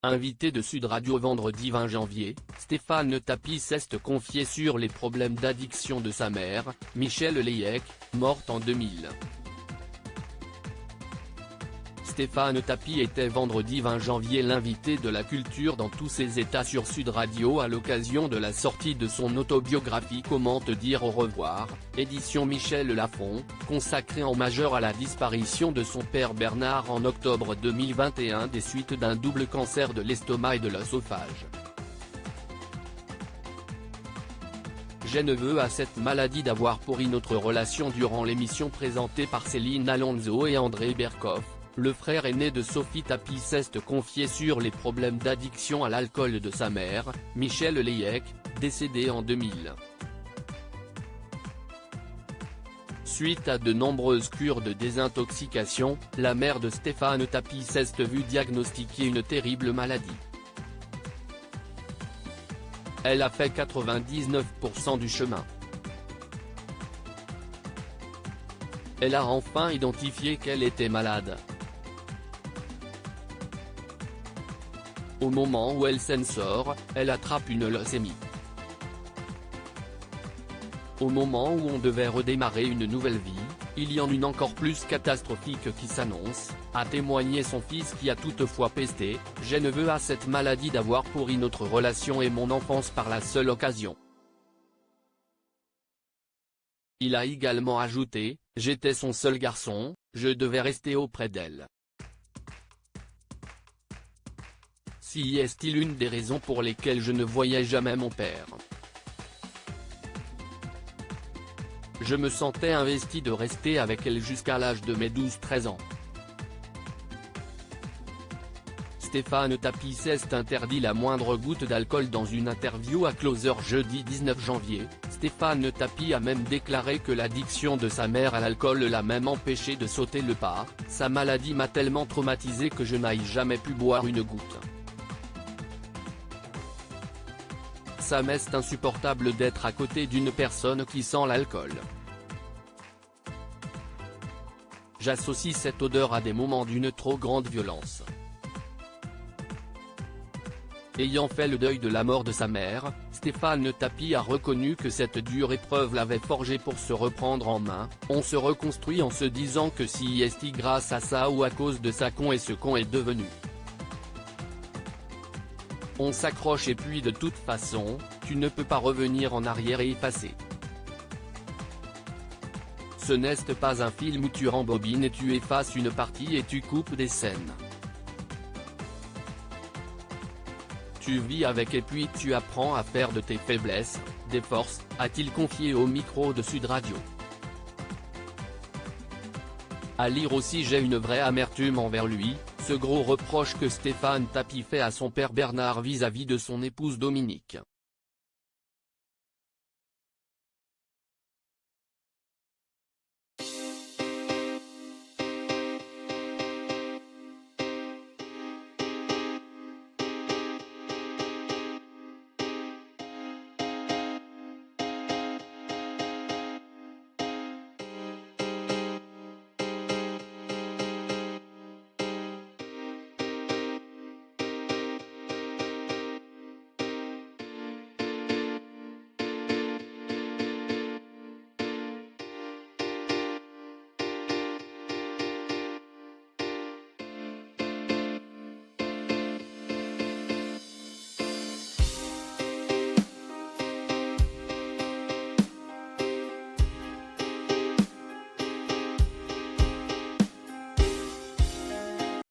Invité de Sud Radio vendredi 20 janvier, Stéphane Tapie s'est confié sur les problèmes d'addiction de sa mère, Michèle Leyec, morte en 2000. Stéphane Tapie était vendredi 20 janvier l'invité de la culture dans tous ses états sur Sud Radio à l'occasion de la sortie de son autobiographie Comment te dire au revoir, édition Michel Lafon, consacrée en majeur à la disparition de son père Bernard en octobre 2021 des suites d'un double cancer de l'estomac et de l'œsophage. Geneveux a cette maladie d'avoir pourri notre relation durant l'émission présentée par Céline Alonso et André Berkoff. Le frère aîné de Sophie Tapie s'est confié sur les problèmes d'addiction à l'alcool de sa mère, Michèle Leyec, décédée en 2000. Suite à de nombreuses cures de désintoxication, la mère de Stéphane Tapie s'est vue diagnostiquer une terrible maladie. Elle a fait 99% du chemin. Elle a enfin identifié qu'elle était malade. Au moment où elle s'en sort, elle attrape une leucémie. Au moment où on devait redémarrer une nouvelle vie, il y en a une encore plus catastrophique qui s'annonce, a témoigné son fils qui a toutefois pesté. Geneveux a cette maladie d'avoir pourri notre relation et mon enfance par la seule occasion. Il a également ajouté, j'étais son seul garçon, je devais rester auprès d'elle. Si est-il une des raisons pour lesquelles je ne voyais jamais mon père. Je me sentais investi de rester avec elle jusqu'à l'âge de mes 12-13 ans. Stéphane Tapie s'est interdit la moindre goutte d'alcool dans une interview à Closer jeudi 19 janvier, Stéphane Tapie a même déclaré que l'addiction de sa mère à l'alcool l'a même empêché de sauter le pas, sa maladie m'a tellement traumatisé que je n'ai jamais pu boire une goutte. Ça m'est insupportable d'être à côté d'une personne qui sent l'alcool. J'associe cette odeur à des moments d'une trop grande violence. Ayant fait le deuil de la mort de sa mère, Stéphane Tapie a reconnu que cette dure épreuve l'avait forgé pour se reprendre en main. On se reconstruit en se disant que si est grâce à ça ou à cause de ça qu'on est ce qu'on est devenu. On s'accroche et puis de toute façon, tu ne peux pas revenir en arrière et effacer. Ce n'est pas un film où tu rembobines et tu effaces une partie et tu coupes des scènes. Tu vis avec et puis tu apprends à faire de tes faiblesses, des forces, a-t-il confié au micro de Sud Radio. À lire aussi j'ai une vraie amertume envers lui, ce gros reproche que Stéphane Tapie fait à son père Bernard vis-à-vis de son épouse Dominique.